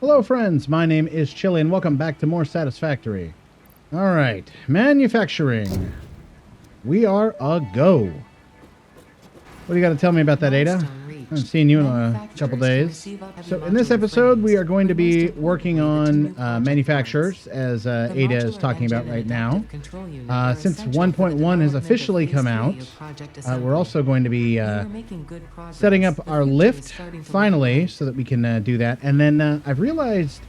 Hello friends, my name is Chili and welcome back to more Satisfactory. Alright, manufacturing. We are a go. What do you got to tell me about that, Ada? I haven't seen you in a couple days. So in this episode, we are going to be working on manufacturers, as Ada is talking about right now. Since 1.1 has officially come out, we're also going to be setting up our lift, finally, so that we can do that. And then I've realized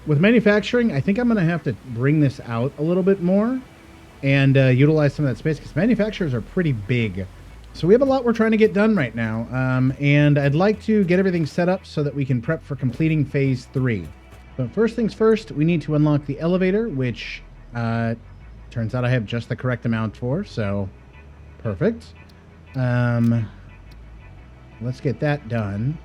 with manufacturing, I think I'm going to have to bring this out a little bit more and utilize some of that space, because manufacturers are pretty big. So we have a lot we're trying to get done right now, and I'd like to get everything set up so that we can prep for completing phase 3. But first things first, we need to unlock the elevator, which turns out I have just the correct amount for, so perfect. Let's get that done.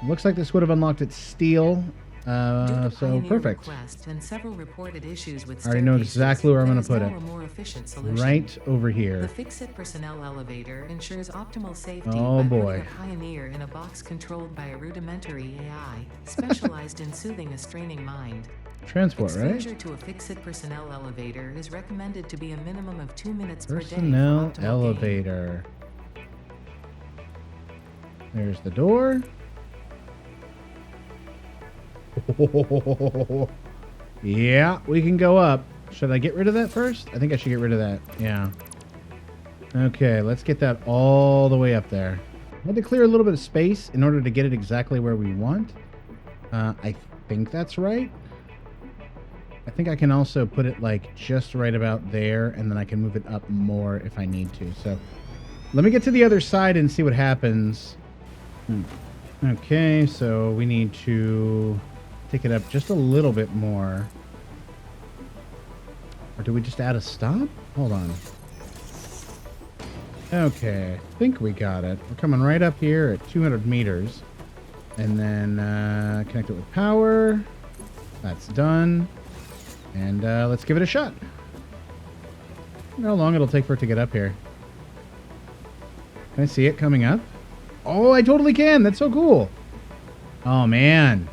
Looks like this would have unlocked its steel. So perfect. And several reported issues with I already know exactly where I'm going to put it. More efficient solution. Right over here. The FICSIT personnel elevator ensures optimal safety Oh by boy. putting a pioneer in a box controlled by a rudimentary AI specialized in soothing a straining mind. Transport, right? Exposure to a FICSIT personnel elevator is recommended to be a minimum of 2 minutes per day. Personnel for optimal elevator. There's the door. Yeah, we can go up. Should I get rid of that first? I think I should get rid of that. Yeah. Okay, let's get that all the way up there. I had to clear a little bit of space in order to get it exactly where we want. I think that's right. I think I can also put it like just right about there, and then I can move it up more if I need to. So let me get to the other side and see what happens. Okay, so we need to take it up just a little bit more. Or do we just add a stop? Hold on. Okay, I think we got it. We're coming right up here at 200 meters. And then connect it with power. That's done. And let's give it a shot. I don't know how long it'll take for it to get up here. Can I see it coming up? Oh, I totally can. That's so cool. Oh, man.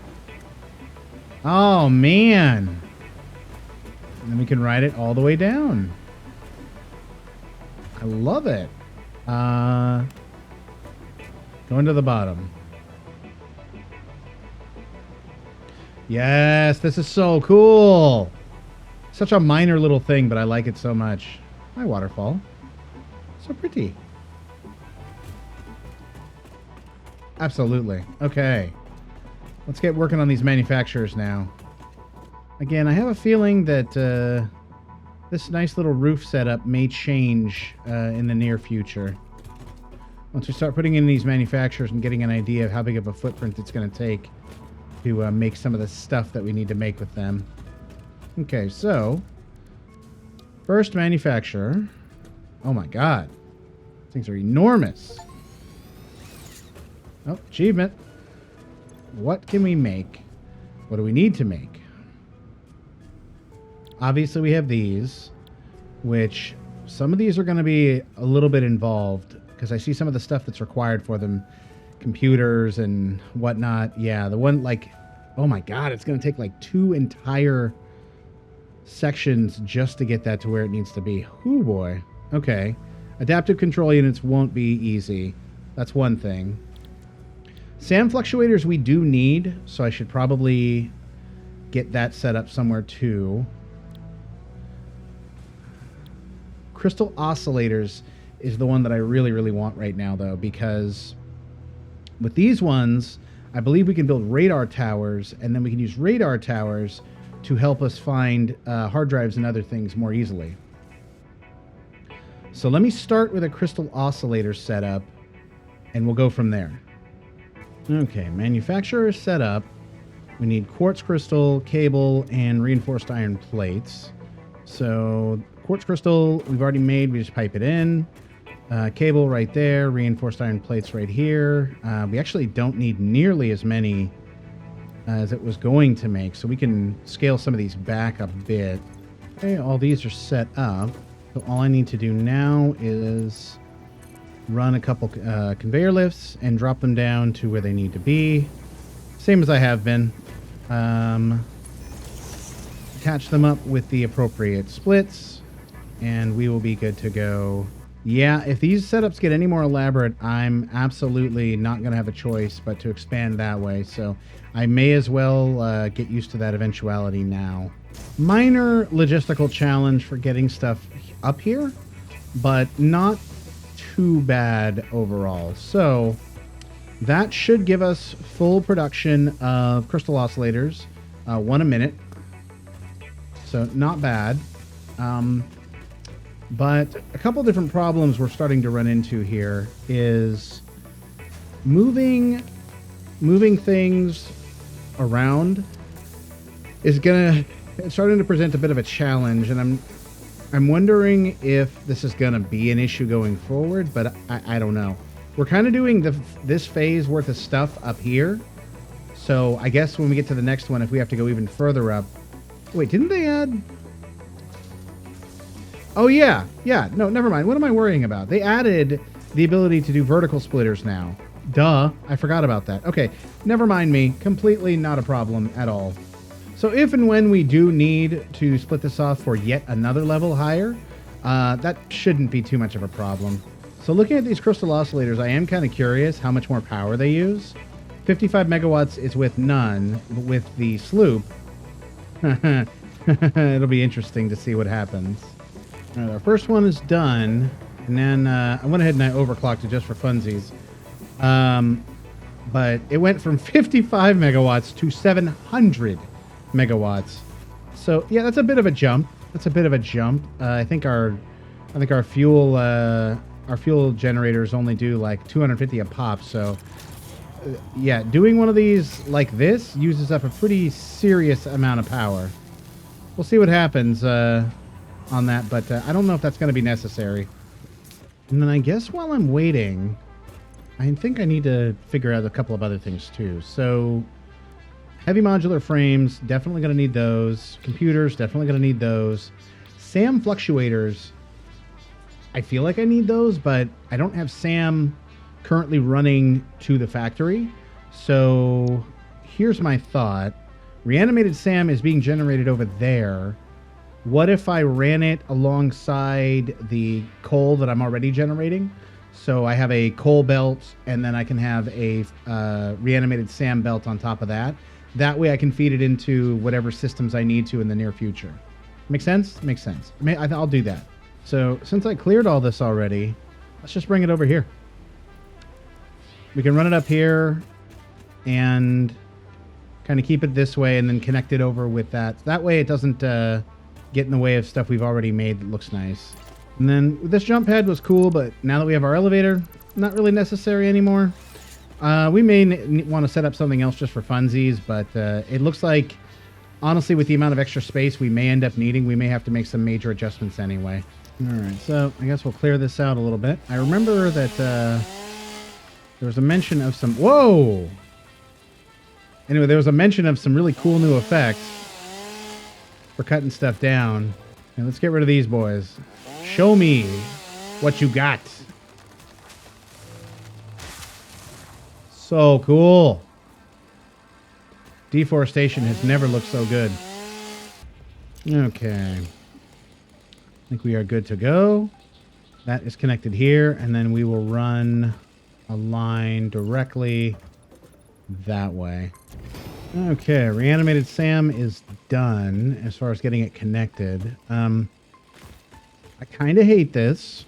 Oh, man. And then we can ride it all the way down. I love it. Going to the bottom. Yes, this is so cool. Such a minor little thing, but I like it so much. Hi, waterfall. So pretty. Absolutely. Okay. Let's get working on these manufacturers now. Again, I have a feeling that this nice little roof setup may change in the near future. Once we start putting in these manufacturers and getting an idea of how big of a footprint it's going to take to make some of the stuff that we need to make with them. Okay, so first manufacturer. Oh my god. Things are enormous. Oh, achievement. What can we make? What do we need to make? Obviously, we have these, which some of these are going to be a little bit involved because I see some of the stuff that's required for them. Computers and whatnot. Yeah, the one like, oh my god, it's going to take like 2 entire sections just to get that to where it needs to be. Oh boy. Okay. Adaptive control units won't be easy. That's one thing. Sand fluctuators we do need, so I should probably get that set up somewhere too. Crystal oscillators is the one that I really, really want right now, though, because with these ones, I believe we can build radar towers, and then we can use radar towers to help us find hard drives and other things more easily. So let me start with a crystal oscillator setup, and we'll go from there. Okay, manufacturer is set up. We need quartz crystal, cable, and reinforced iron plates. So quartz crystal we've already made. We just pipe it in. Cable right there. Reinforced iron plates right here. We actually don't need nearly as many as it was going to make, so we can scale some of these back a bit. Okay, all these are set up. So all I need to do now is run a couple conveyor lifts and drop them down to where they need to be. Same as I have been. Attach them up with the appropriate splits, and we will be good to go. Yeah, if these setups get any more elaborate, I'm absolutely not going to have a choice but to expand that way. So I may as well get used to that eventuality now. Minor logistical challenge for getting stuff up here, but not too bad overall. So that should give us full production of crystal oscillators, 1 a minute. So not bad. But a couple different problems we're starting to run into here is moving things around is it's starting to present a bit of a challenge, and I'm wondering if this is gonna be an issue going forward, but I don't know. We're kind of doing this phase worth of stuff up here, so I guess when we get to the next one, if we have to go even further up. Wait, didn't they add? Oh, yeah. No, never mind. What am I worrying about? They added the ability to do vertical splitters now. Duh. I forgot about that. Okay. Never mind me. Completely not a problem at all. So if and when we do need to split this off for yet another level higher, that shouldn't be too much of a problem. So looking at these crystal oscillators, I am kind of curious how much more power they use. 55 megawatts is with none. With the sloop, it'll be interesting to see what happens. All right, our first one is done, and then I went ahead and I overclocked it just for funsies. But it went from 55 megawatts to 700 megawatts. So yeah, that's a bit of a jump. I think our fuel generators only do like 250 a pop. So yeah, doing one of these like this uses up a pretty serious amount of power. We'll see what happens on that, but I don't know if that's going to be necessary. And then I guess while I'm waiting, I think I need to figure out a couple of other things too. So heavy modular frames, definitely going to need those. Computers, definitely going to need those. SAM fluctuators, I feel like I need those, but I don't have SAM currently running to the factory. So here's my thought. Reanimated SAM is being generated over there. What if I ran it alongside the coal that I'm already generating? So I have a coal belt, and then I can have a reanimated SAM belt on top of that. That way I can feed it into whatever systems I need to in the near future. Make sense? Makes sense. I'll do that. So since I cleared all this already, let's just bring it over here. We can run it up here and kind of keep it this way and then connect it over with that. That way it doesn't get in the way of stuff we've already made that looks nice. And then this jump pad was cool, but now that we have our elevator, not really necessary anymore. We may want to set up something else just for funsies, but it looks like, honestly, with the amount of extra space we may end up needing, we may have to make some major adjustments anyway. All right, so I guess we'll clear this out a little bit. I remember that there was a mention of some... Whoa! Anyway, there was a mention of some really cool new effects for cutting stuff down. And let's get rid of these boys. Show me what you got. So cool. Deforestation has never looked so good. Okay. I think we are good to go. That is connected here, and then we will run a line directly that way. Okay, reanimated SAM is done as far as getting it connected. I kind of hate this,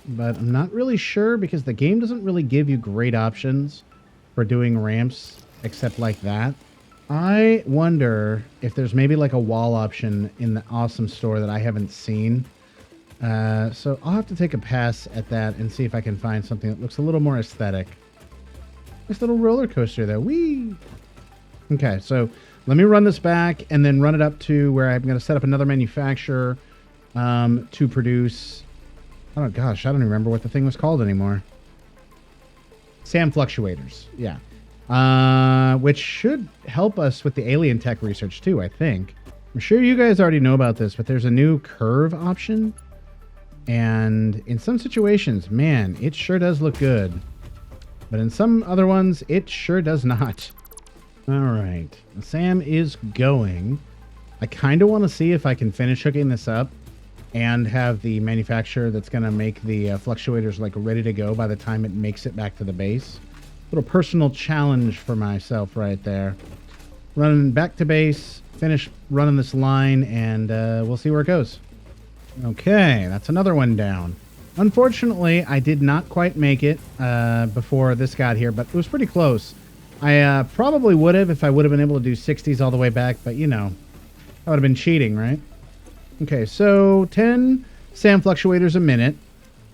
but I'm not really sure because the game doesn't really give you great options for doing ramps except like that. I wonder if there's maybe like a wall option in the awesome store that I haven't seen. So I'll have to take a pass at that and see if I can find something that looks a little more aesthetic. Nice little roller coaster though. Whee! Okay, so let me run this back and then run it up to where I'm going to set up another manufacturer to produce... Oh gosh, I don't even remember what the thing was called anymore. SAM fluctuators, yeah. Which should help us with the alien tech research too, I think. I'm sure you guys already know about this, but there's a new curve option. And in some situations, man, it sure does look good. But in some other ones, it sure does not. All right. Sam is going. I kind of want to see if I can finish hooking this up and have the manufacturer that's going to make the fluctuators like ready to go by the time it makes it back to the base. Little personal challenge for myself right there. Running back to base, finish running this line, and we'll see where it goes. Okay, that's another one down. Unfortunately, I did not quite make it before this got here, but it was pretty close. I probably would have if I would have been able to do 60s all the way back, but you know, that would have been cheating, right? Okay, so 10 SAM fluctuators a minute,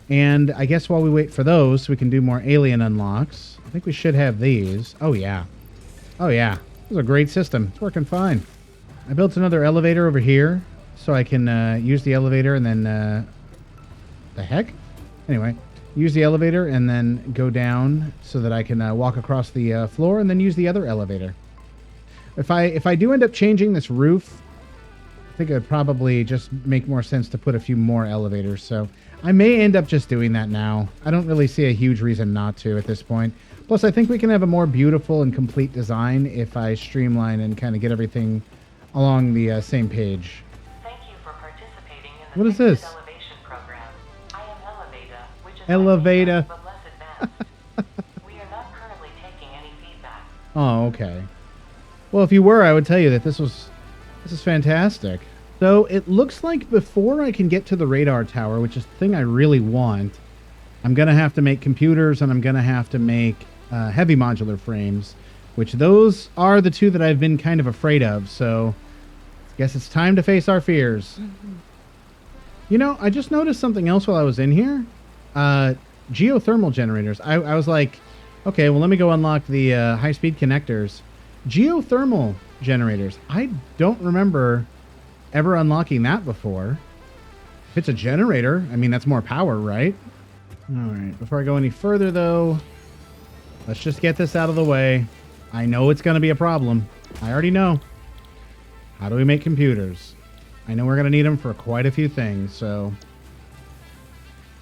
and I guess while we wait for those, we can do more alien unlocks. I think we should have these. Oh, yeah. Oh, yeah. This is a great system. It's working fine. I built another elevator over here, so I can use the elevator and then... the heck? Anyway, use the elevator and then go down so that I can walk across the floor and then use the other elevator. If I do end up changing this roof, I think it would probably just make more sense to put a few more elevators. So I may end up just doing that now. I don't really see a huge reason not to at this point. Plus, I think we can have a more beautiful and complete design if I streamline and kind of get everything along the same page. Thank you for participating in the What is this? elevation program. I am Elevata, which is Elevata. but less advanced. We are not currently taking any feedback. Oh, okay. Well, if you were, I would tell you that this is fantastic. So it looks like before I can get to the radar tower, which is the thing I really want, I'm going to have to make computers and I'm going to have to make heavy modular frames, which those are the two that I've been kind of afraid of. So I guess it's time to face our fears. Mm-hmm. You know, I just noticed something else while I was in here. Geothermal generators. I was like, okay, well, let me go unlock the high-speed connectors. Geothermal generators. I don't remember ever unlocking that before. If it's a generator, I mean, that's more power, right? All right, before I go any further, though, let's just get this out of the way. I know it's going to be a problem. I already know. How do we make computers? I know we're going to need them for quite a few things, so...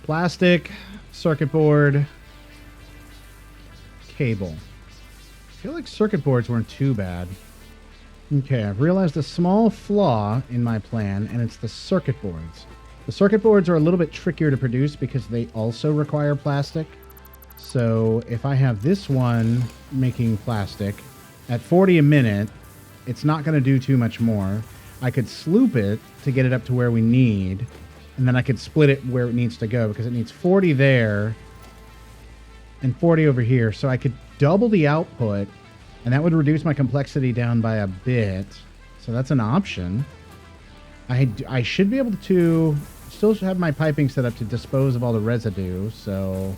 Plastic, circuit board, cable. I feel like circuit boards weren't too bad. Okay, I've realized a small flaw in my plan, and it's the circuit boards. The circuit boards are a little bit trickier to produce because they also require plastic. So if I have this one making plastic at 40 a minute, it's not going to do too much more. I could sloop it to get it up to where we need, and then I could split it where it needs to go because it needs 40 there and 40 over here. So I could double the output, and that would reduce my complexity down by a bit. So that's an option. I should be able to still have my piping set up to dispose of all the residue, so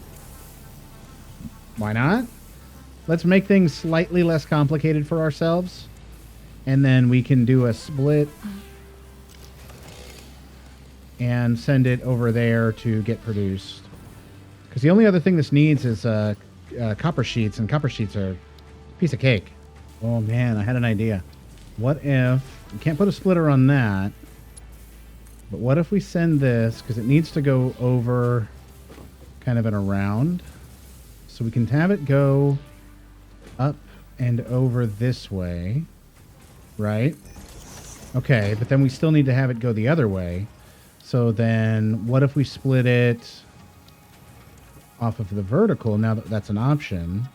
why not? Let's make things slightly less complicated for ourselves, and then we can do a split and send it over there to get produced. Because the only other thing this needs is copper sheets, and copper sheets are a piece of cake. Oh man, I had an idea. What if we can't put a splitter on that, but what if we send this, because it needs to go over kind of and around, so we can have it go up and over this way, right? Okay, but then we still need to have it go the other way. So then what if we split it off of the vertical, now that that's an option?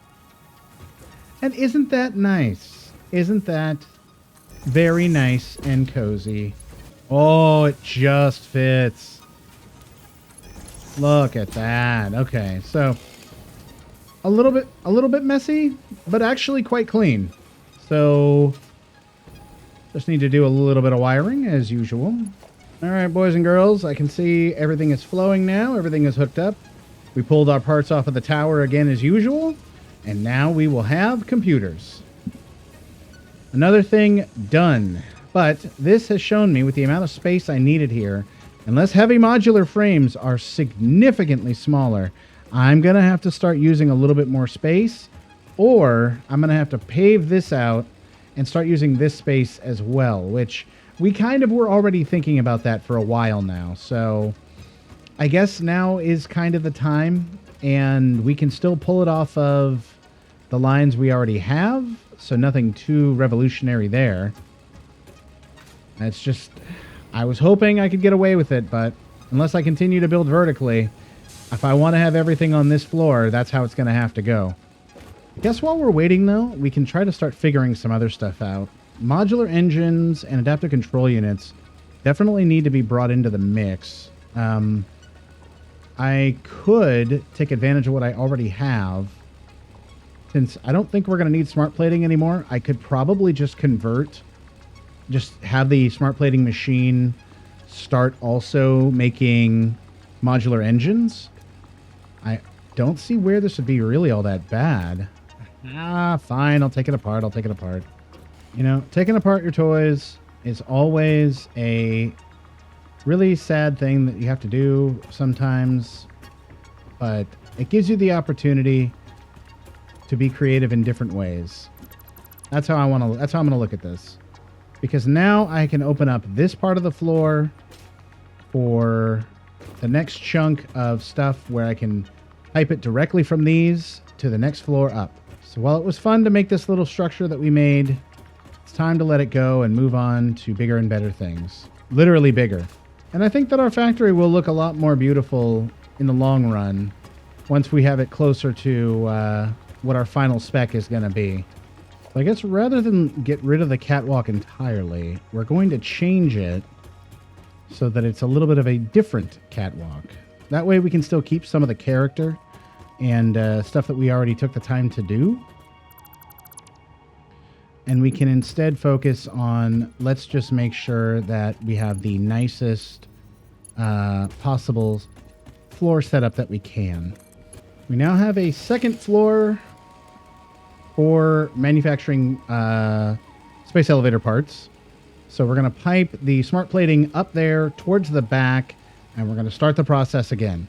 And isn't that nice? Isn't that very nice and cozy? Oh, it just fits. Look at that. Okay, so a little bit messy, but actually quite clean. So just need to do a little bit of wiring as usual. All right, boys and girls, I can see everything is flowing now. Everything is hooked up. We pulled our parts off of the tower again as usual, and now we will have computers. Another thing done. But this has shown me, with the amount of space I needed here, unless heavy modular frames are significantly smaller, I'm going to have to start using a little bit more space, or I'm going to have to pave this out and start using this space as well, which we kind of were already thinking about that for a while now. So I guess now is kind of the time, and we can still pull it off of the lines we already have, so nothing too revolutionary there. It's just, I was hoping I could get away with it, but unless I continue to build vertically, if I want to have everything on this floor, that's how it's going to have to go. I guess while we're waiting, though, we can try to start figuring some other stuff out. Modular engines and adaptive control units definitely need to be brought into the mix. I could take advantage of what I already have. Since I don't think we're going to need smart plating anymore, I could probably just have the smart plating machine start also making modular engines. I don't see where this would be really all that bad. Fine, I'll take it apart. You know, taking apart your toys is always a really sad thing that you have to do sometimes, but it gives you the opportunity to be creative in different ways. That's how I'm going to look at this. Because now I can open up this part of the floor for the next chunk of stuff where I can pipe it directly from these to the next floor up. So while it was fun to make this little structure that we made, it's time to let it go and move on to bigger and better things. Literally bigger. And I think that our factory will look a lot more beautiful in the long run once we have it closer to what our final spec is going to be. So I guess rather than get rid of the catwalk entirely, we're going to change it so that it's a little bit of a different catwalk. That way we can still keep some of the character and stuff that we already took the time to do. And we can instead focus on, let's just make sure that we have the nicest possible floor setup that we can. We now have a second floor for manufacturing space elevator parts. So we're going to pipe the smart plating up there towards the back, and we're going to start the process again.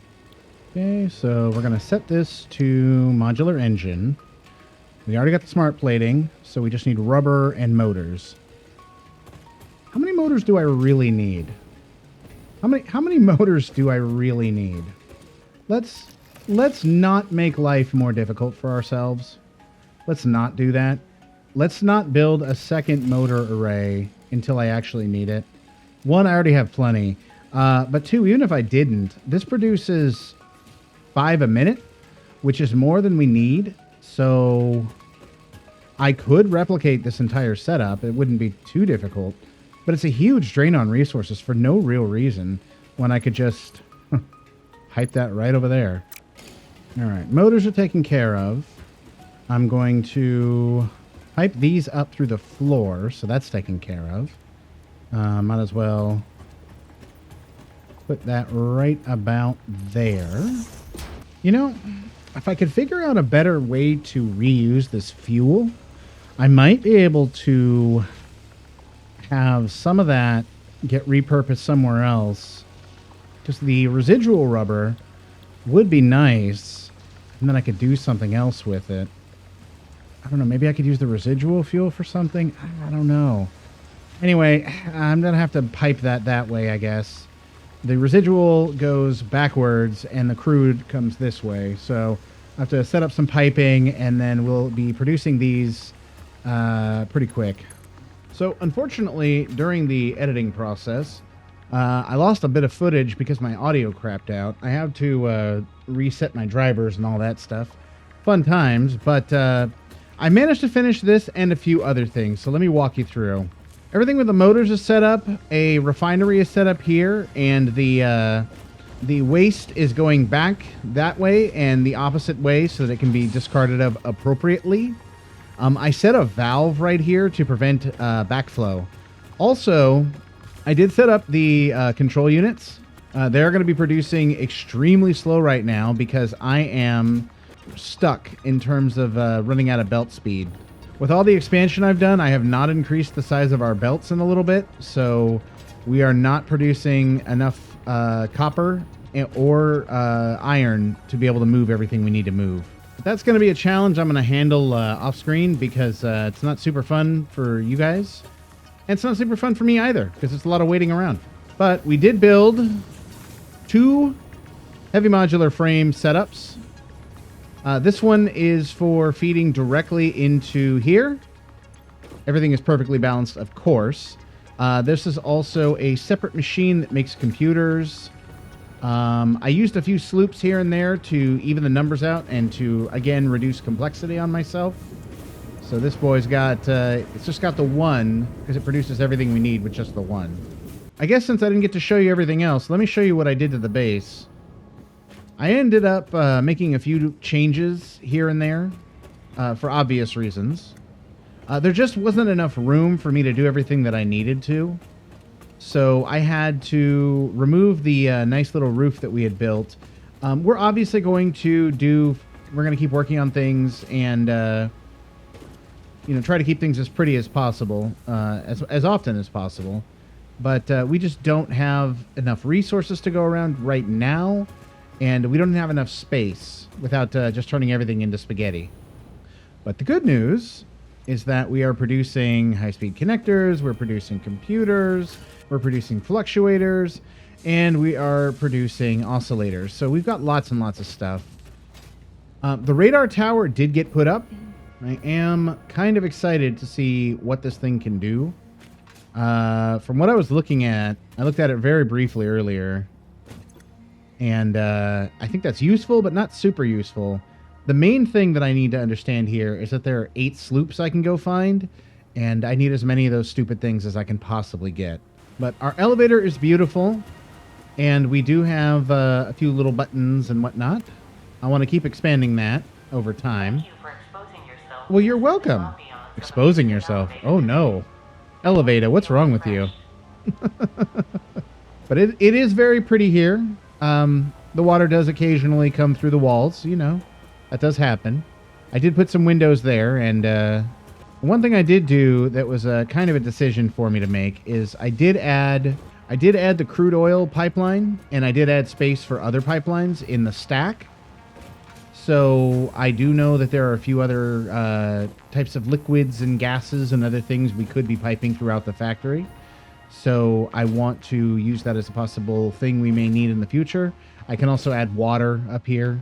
Okay, so we're going to set this to modular engine. We already got the smart plating, so we just need rubber and motors. How many motors do I really need? How many motors do I really need? Let's not make life more difficult for ourselves. Let's not do that. Let's not build a second motor array until I actually need it. One, I already have plenty. But two, even if I didn't, this produces 5 a minute, which is more than we need. So I could replicate this entire setup. It wouldn't be too difficult. But it's a huge drain on resources for no real reason when I could just pipe that right over there. All right, motors are taken care of. I'm going to pipe these up through the floor, so that's taken care of. Might as well put that right about there. You know, if I could figure out a better way to reuse this fuel, I might be able to have some of that get repurposed somewhere else. Just the residual rubber would be nice, and then I could do something else with it. I don't know, maybe I could use the residual fuel for something? I don't know. Anyway, I'm going to have to pipe that way, I guess. The residual goes backwards, and the crude comes this way. So I have to set up some piping, and then we'll be producing these pretty quick. So unfortunately, during the editing process, I lost a bit of footage because my audio crapped out. I have to reset my drivers and all that stuff. Fun times, but I managed to finish this and a few other things, so let me walk you through. Everything with the motors is set up, a refinery is set up here, and the waste is going back that way and the opposite way so that it can be discarded of appropriately. I set a valve right here to prevent backflow. Also, I did set up the control units. They're going to be producing extremely slow right now because I am stuck in terms of running out of belt speed. With all the expansion I've done, I have not increased the size of our belts in a little bit, so we are not producing enough copper or iron to be able to move everything we need to move. But that's going to be a challenge I'm going to handle off screen because it's not super fun for you guys. And it's not super fun for me either because it's a lot of waiting around. But we did build 2 heavy modular frame setups. This one is for feeding directly into here. Everything is perfectly balanced, of course. This is also a separate machine that makes computers. I used a few sloops here and there to even the numbers out and to, again, reduce complexity on myself. So this boy's got, it's just got the one, because it produces everything we need with just the one. I guess since I didn't get to show you everything else, let me show you what I did to the base. I ended up making a few changes here and there for obvious reasons. There just wasn't enough room for me to do everything that I needed to. So I had to remove the nice little roof that we had built. We're obviously going to we're going to keep working on things and, try to keep things as pretty as possible, as often as possible. But we just don't have enough resources to go around right now, and we don't have enough space without just turning everything into spaghetti. But the good news is that we are producing high-speed connectors, we're producing computers, we're producing fluctuators, and we are producing oscillators. So we've got lots and lots of stuff. The radar tower did get put up. I am kind of excited to see what this thing can do. From what I was looking at, I looked at it very briefly earlier, and I think that's useful, but not super useful. The main thing that I need to understand here is that there are 8 sloops I can go find, and I need as many of those stupid things as I can possibly get. But our elevator is beautiful, and we do have a few little buttons and whatnot. I want to keep expanding that over time. Thank you for exposing yourself. Well, you're welcome. Exposing yourself. Oh, no. Elevator, what's wrong with you? But it is very pretty here. The water does occasionally come through the walls, That does happen. I did put some windows there, and one thing I did do that was kind of a decision for me to make is I did add the crude oil pipeline, and I did add space for other pipelines in the stack. So I do know that there are a few other types of liquids and gases and other things we could be piping throughout the factory. So I want to use that as a possible thing we may need in the future. I can also add water up here,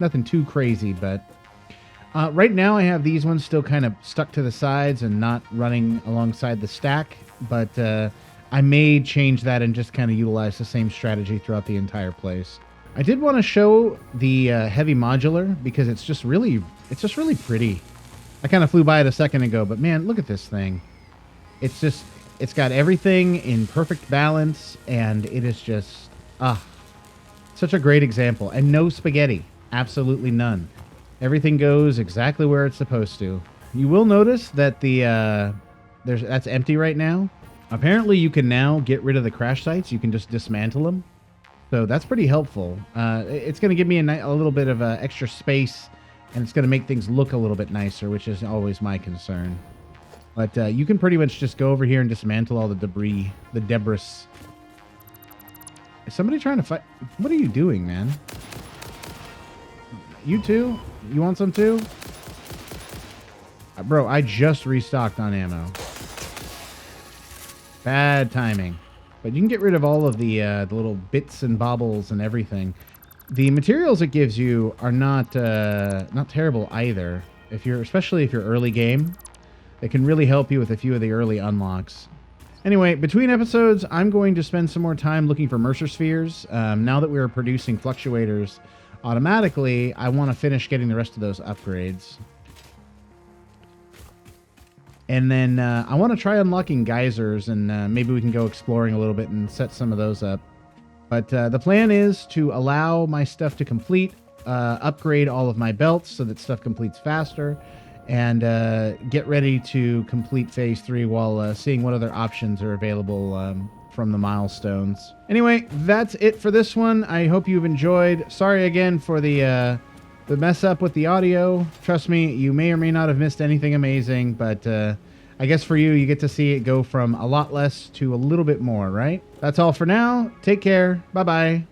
nothing too crazy, but right now I have these ones still kind of stuck to the sides and not running alongside the stack, but I may change that and just kind of utilize the same strategy throughout the entire place. I did want to show the heavy modular because it's just really pretty. I kind of flew by it a second ago, but man, look at this thing. It's got everything in perfect balance, and it is just such a great example. And no spaghetti. Absolutely none. Everything goes exactly where it's supposed to. You will notice that that's empty right now. Apparently you can now get rid of the crash sites. You can just dismantle them. So that's pretty helpful. It's going to give me a little bit of extra space, and it's going to make things look a little bit nicer, which is always my concern. But you can pretty much just go over here and dismantle all the debris, the debris. Is somebody trying to fight? What are you doing, man? You too? You want some too? Bro, I just restocked on ammo. Bad timing. But you can get rid of all of the little bits and bobbles and everything. The materials it gives you are not terrible either. Especially if you're early game, it can really help you with a few of the early unlocks. Anyway, between episodes, I'm going to spend some more time looking for Mercer spheres. Now that we're producing fluctuators automatically, I want to finish getting the rest of those upgrades. And then I want to try unlocking geysers, and maybe we can go exploring a little bit and set some of those up. But the plan is to allow my stuff to complete, upgrade all of my belts so that stuff completes faster, and get ready to complete Phase 3 while seeing what other options are available from the milestones. Anyway, that's it for this one. I hope you've enjoyed. Sorry again for the mess up with the audio. Trust me, you may or may not have missed anything amazing, but I guess for you, you get to see it go from a lot less to a little bit more, right? That's all for now. Take care. Bye-bye.